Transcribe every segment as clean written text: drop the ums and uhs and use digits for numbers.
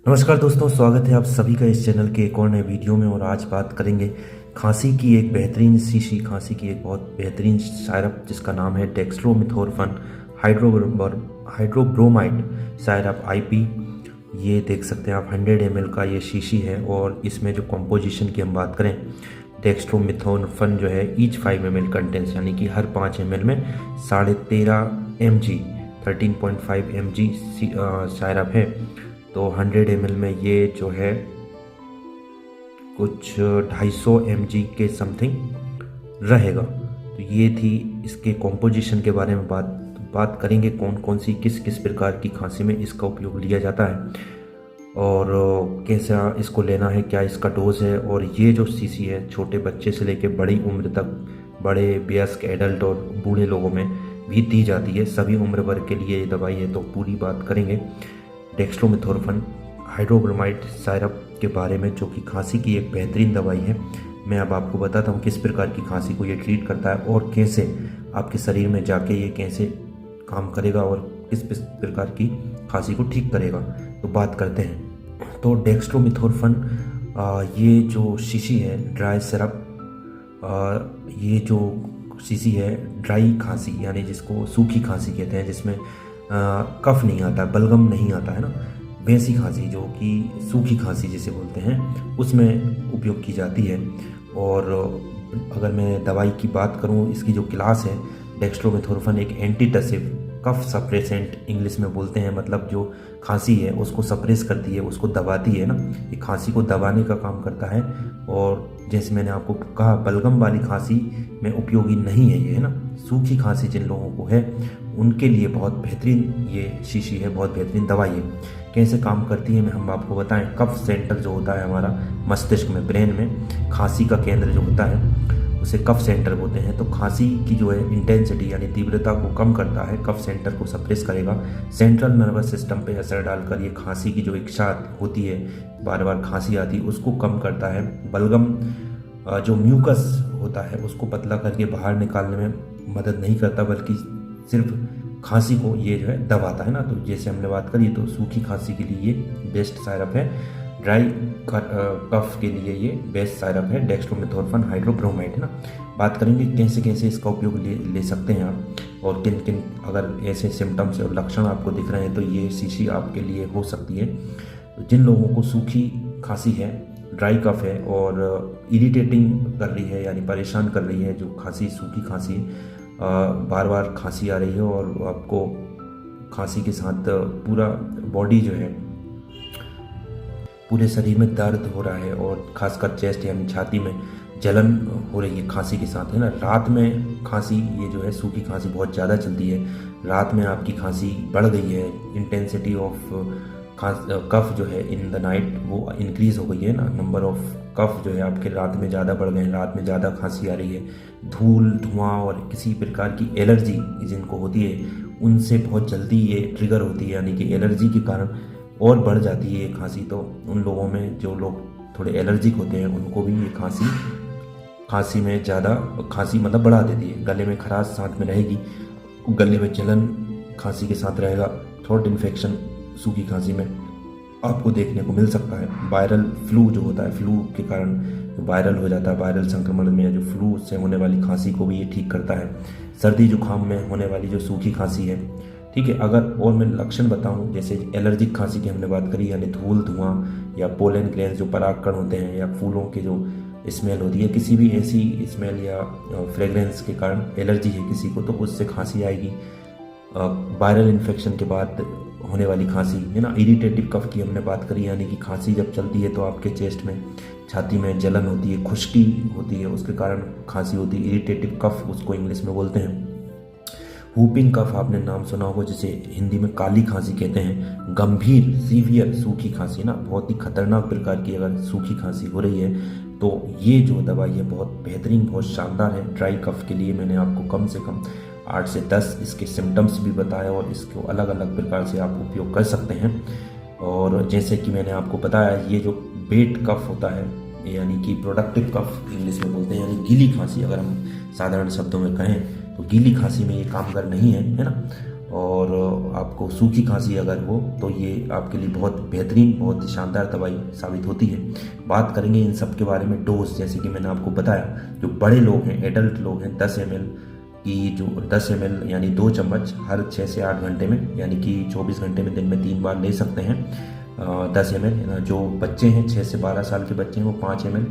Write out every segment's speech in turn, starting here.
नमस्कार दोस्तों, स्वागत है आप सभी का इस चैनल के एक और नए वीडियो में। और आज बात करेंगे खांसी की एक बेहतरीन शीशी, खांसी की एक बहुत बेहतरीन सायरप जिसका नाम है डेक्स्ट्रोमेथोर्फन हाइड्रोब्रोमाइड सायरप आईपी। ये देख सकते हैं आप 100 ml का ये शीशी है। और इसमें जो कॉम्पोजिशन की हम बात करें, डेक्स्ट्रोमेथोर्फन जो है ईच 5 ml कंटेंट्स, यानी कि हर 5 ml में 13.5 mg 13.5 mg सायरप है। तो 100 ml में ये जो है कुछ 250 mg के समथिंग रहेगा। तो ये थी इसके कॉम्पोजिशन के बारे में बात करेंगे, कौन कौन सी किस किस प्रकार की खांसी में इसका उपयोग लिया जाता है और कैसा इसको लेना है, क्या इसका डोज है। और ये जो शीशी है छोटे बच्चे से लेकर बड़ी उम्र तक, बड़े वयस्क एडल्ट और बूढ़े लोगों में भी दी जाती है। सभी उम्र वर्ग के लिए ये दवाई है। तो पूरी बात करेंगे डेक्स्ट्रोमेथोर्फन हाइड्रोब्रोमाइड सायरप के बारे में, जो कि खांसी की एक बेहतरीन दवाई है। मैं अब आपको बताता हूँ किस प्रकार की खांसी को ये ट्रीट करता है और कैसे आपके शरीर में जाके ये कैसे काम करेगा और किस प्रकार की खांसी को ठीक करेगा। तो बात करते हैं। तो डेक्स्ट्रोमेथोर्फन ये जो शीशी है ड्राई सिरप, ये जो शीशी है ड्राई खांसी यानी जिसको सूखी खांसी कहते हैं, जिसमें कफ नहीं आता, बलगम नहीं आता है ना, वैसी खांसी जो कि सूखी खांसी जिसे बोलते हैं, उसमें उपयोग की जाती है। और अगर मैं दवाई की बात करूं, इसकी जो क्लास है, डेक्स्ट्रोमेथोर्फन एक एंटीटसिव कफ सप्रेसेंट इंग्लिश में बोलते हैं, मतलब जो खांसी है उसको सप्रेस करती है, उसको दबाती है ना, ये खांसी को दबाने का काम करता है। और जैसे मैंने आपको कहा, बलगम वाली खांसी में उपयोगी नहीं है ये, है ना। सूखी खांसी जिन लोगों को है उनके लिए बहुत बेहतरीन ये शीशी है, बहुत बेहतरीन दवाई है। कैसे काम करती है मैं हम आपको बताएं। कफ सेंटर जो होता है हमारा मस्तिष्क में, ब्रेन में, खांसी का केंद्र जो होता है उसे कफ सेंटर बोलते हैं। तो खांसी की जो है इंटेंसिटी यानी तीव्रता को कम करता है, कफ सेंटर को सप्रेस करेगा। सेंट्रल नर्वस सिस्टम पे असर डालकर ये खांसी की जो इच्छा होती है, बार बार खांसी आती है, उसको कम करता है। बलगम जो म्यूकस होता है उसको पतला करके बाहर निकालने में मदद नहीं करता, बल्कि सिर्फ खांसी को ये जो है दबाता है ना। तो जैसे हमने बात करी, तो सूखी खांसी के लिए ये बेस्ट सायरप है, ड्राई कफ के लिए ये बेस्ट सायरप है डेक्स्ट्रोमेथोर्फन हाइड्रोब्रोमाइड, है ना। बात करेंगे कैसे कैसे इसका उपयोग ले सकते हैं आप, और किन किन अगर ऐसे सिम्टम्स और लक्षण आपको दिख रहे हैं तो ये शीशी आपके लिए हो सकती है। तो जिन लोगों को सूखी खांसी है, ड्राई कफ है और इरिटेटिंग कर रही है यानी परेशान कर रही है, जो खांसी सूखी खांसी बार बार खांसी आ रही है और आपको खांसी के साथ पूरा बॉडी जो है, पूरे शरीर में दर्द हो रहा है और खासकर चेस्ट यानी छाती में जलन हो रही है खांसी के साथ, है ना। रात में खांसी, ये जो है सूखी खांसी बहुत ज़्यादा चलती है, रात में आपकी खांसी बढ़ गई है, इंटेंसिटी ऑफ कफ जो है इन द नाइट वो इंक्रीज़ हो गई है ना, नंबर ऑफ कफ जो है आपके रात में ज़्यादा बढ़ गए हैं, रात में ज़्यादा खांसी आ रही है। धूल, धुआं और किसी प्रकार की एलर्जी जिनको होती है उनसे बहुत जल्दी ये ट्रिगर होती है, यानी कि एलर्जी के कारण और बढ़ जाती है ये खांसी। तो उन लोगों में जो लोग थोड़े एलर्जिक होते हैं उनको भी ये खांसी में ज़्यादा खांसी मतलब बढ़ा देती है। गले में खराश साथ में रहेगी, गले में जलन खांसी के साथ रहेगा। थ्रोट इन्फेक्शन सूखी खांसी में आपको देखने को मिल सकता है। वायरल फ्लू जो होता है, फ्लू के कारण वायरल हो जाता है, वायरल संक्रमण में जो फ्लू से होने वाली खांसी को भी ये ठीक करता है। सर्दी जुकाम में होने वाली जो सूखी खांसी है, ठीक है। अगर और मैं लक्षण बताऊं, जैसे एलर्जिक खांसी की हमने बात करी, यानी धूल, धुआं या पोलन ग्रेन्स जो परागकण होते हैं, या फूलों के जो स्मेल होती है, किसी भी ऐसी स्मेल या फ्रेग्रेंस के कारण एलर्जी है किसी को, तो उससे खांसी आएगी। वायरल इन्फेक्शन के बाद होने वाली खांसी, है ना। इरिटेटिव कफ की हमने बात करी, यानी कि खांसी जब चलती है तो आपके चेस्ट में, छाती में जलन होती है, खुश्की होती है, उसके कारण खांसी होती है। इरिटेटिव कफ उसको इंग्लिश में बोलते हैं। वूपिंग कफ आपने नाम सुना होगा, जिसे हिंदी में काली खांसी कहते हैं। गंभीर सीवियर सूखी खांसी ना, बहुत ही खतरनाक प्रकार की अगर सूखी खांसी हो रही है तो ये जो दवाई है बहुत बेहतरीन, बहुत शानदार है। ड्राई कफ के लिए मैंने आपको कम से कम 8 से 10 इसके सिम्टम्स भी बताया और इसको अलग अलग प्रकार से आप उपयोग कर सकते हैं। और जैसे कि मैंने आपको बताया, ये जो वेट कफ होता है, यानी कि प्रोडक्टिव कफ इंग्लिश में बोलते हैं, यानी गीली खांसी अगर हम साधारण शब्दों में कहें, तो गीली खांसी में ये कामगार नहीं है, है ना। और आपको सूखी खांसी अगर हो तो ये आपके लिए बहुत बेहतरीन, बहुत ही शानदार दवाई साबित होती है। बात करेंगे इन सब के बारे में। डोज जैसे कि मैंने आपको बताया, जो बड़े लोग हैं, एडल्ट लोग हैं, 10 ml की, जो 10 ml यानी 2 चम्मच हर 6 से 8 घंटे में, यानी कि 24 घंटे में दिन में 3 बार ले सकते हैं 10 ml। जो बच्चे हैं 6 से 12 साल के बच्चे हैं वो 5 ml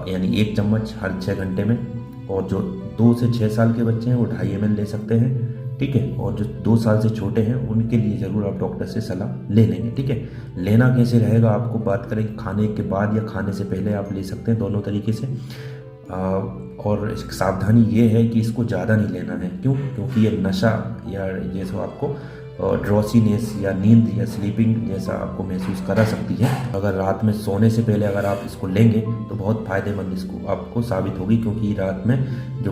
यानी 1 चम्मच हर 6 घंटे में, और जो 2 से 6 साल के बच्चे हैं वो 2.5 ml ले सकते हैं, ठीक है। और जो 2 साल से छोटे हैं उनके लिए ज़रूर आप डॉक्टर से सलाह ले लेंगे, ठीक है। लेना कैसे रहेगा आपको बात करें, खाने के बाद या खाने से पहले आप ले सकते हैं, दोनों तरीके से। और सावधानी ये है कि इसको ज़्यादा नहीं लेना है। क्यों? क्योंकि ये नशा या जैसे आपको ड्रॉसीनेस या नींद या स्लीपिंग जैसा आपको महसूस करा सकती है। अगर रात में सोने से पहले अगर आप इसको लेंगे तो बहुत फ़ायदेमंद इसको आपको साबित होगी, क्योंकि रात में जो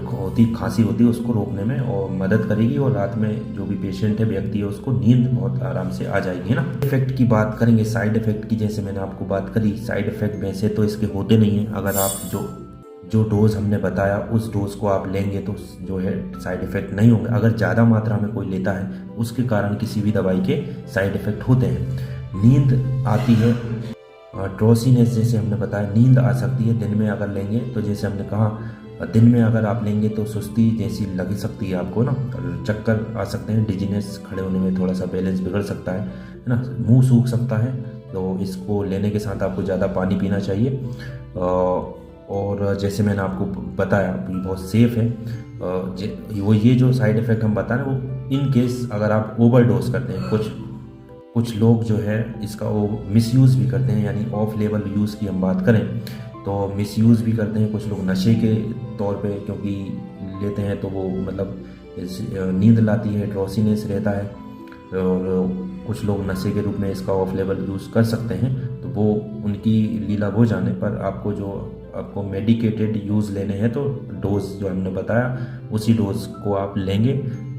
खांसी होती है उसको रोकने में और मदद करेगी, और रात में जो भी पेशेंट है, व्यक्ति है, उसको नींद बहुत आराम से आ जाएगी ना। इफेक्ट की बात करेंगे, साइड इफेक्ट की, जैसे मैंने आपको बात करी, साइड इफेक्ट वैसे तो इसके होते नहीं हैं। अगर आप जो डोज हमने बताया उस डोज को आप लेंगे तो जो है साइड इफ़ेक्ट नहीं होंगे। अगर ज़्यादा मात्रा में कोई लेता है उसके कारण किसी भी दवाई के साइड इफ़ेक्ट होते हैं। नींद आती है, ड्रोसीनेस जैसे हमने बताया, नींद आ सकती है दिन में अगर लेंगे तो। जैसे हमने कहा दिन में अगर आप लेंगे तो सुस्ती जैसी लग सकती है आपको ना, चक्कर आ सकते हैं, डिजीनेस, खड़े होने में थोड़ा सा बैलेंस बिगड़ सकता है ना, मुंह सूख सकता है। तो इसको लेने के साथ आपको ज़्यादा पानी पीना चाहिए। और जैसे मैंने आपको बताया ये बहुत सेफ़ है। वो ये जो साइड इफ़ेक्ट हम बता रहे हैं वो इन केस अगर आप ओवरडोज करते हैं, कुछ लोग जो है इसका वो मिसयूज़ भी करते हैं, यानी ऑफ लेवल यूज़ की हम बात करें तो मिसयूज़ भी करते हैं। कुछ लोग नशे के तौर पे क्योंकि लेते हैं तो वो मतलब नींद लाती है, ड्रॉसीनेस रहता है, और कुछ लोग नशे के रूप में इसका ऑफ लेवल यूज़ कर सकते हैं। तो वो उनकी लीला वो जाने, पर आपको मेडिकेटेड यूज़ लेने हैं तो डोज जो हमने बताया उसी डोज को आप लेंगे।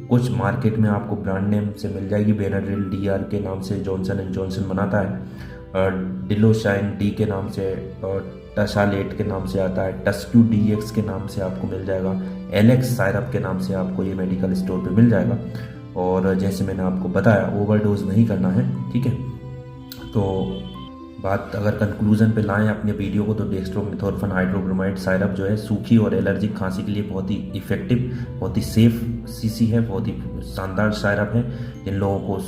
कुछ मार्केट में आपको ब्रांड नेम से मिल जाएगी, बेनाड्रिल DR के नाम से जॉनसन एंड जॉनसन बनाता है, डिलोशाइन D के नाम से, टशालेट के नाम से आता है, टस्क्यू DX के नाम से आपको मिल जाएगा, एलेक्स सायरप के नाम से आपको ये मेडिकल स्टोर पे मिल जाएगा। और जैसे मैंने आपको बताया ओवरडोज नहीं करना है, ठीक है। तो बात अगर कंक्लूजन पे लाएं अपने वीडियो को तो डेक्स्ट्रोमेथोर्फन हाइड्रोब्रोमाइड साइरप जो है सूखी और एलर्जिक खांसी के लिए बहुत ही इफेक्टिव, बहुत ही सेफ सीसी है, बहुत ही शानदार साइरप है। जिन लोगों को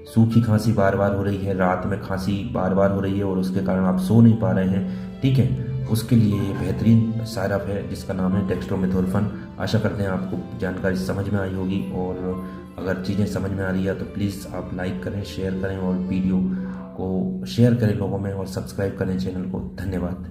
सूखी खांसी बार बार हो रही है, रात में खांसी बार बार हो रही है और उसके कारण आप सो नहीं पा रहे हैं, ठीक है, उसके लिए ये बेहतरीन साइरप है जिसका नाम है डेक्स्ट्रोमेथोर्फन। आशा करते हैं आपको जानकारी समझ में आई होगी, और अगर चीज़ें समझ में आ रही है तो प्लीज़ आप लाइक करें, शेयर करें और वीडियो को शेयर करें लोगों में, और सब्सक्राइब करें चैनल को। धन्यवाद।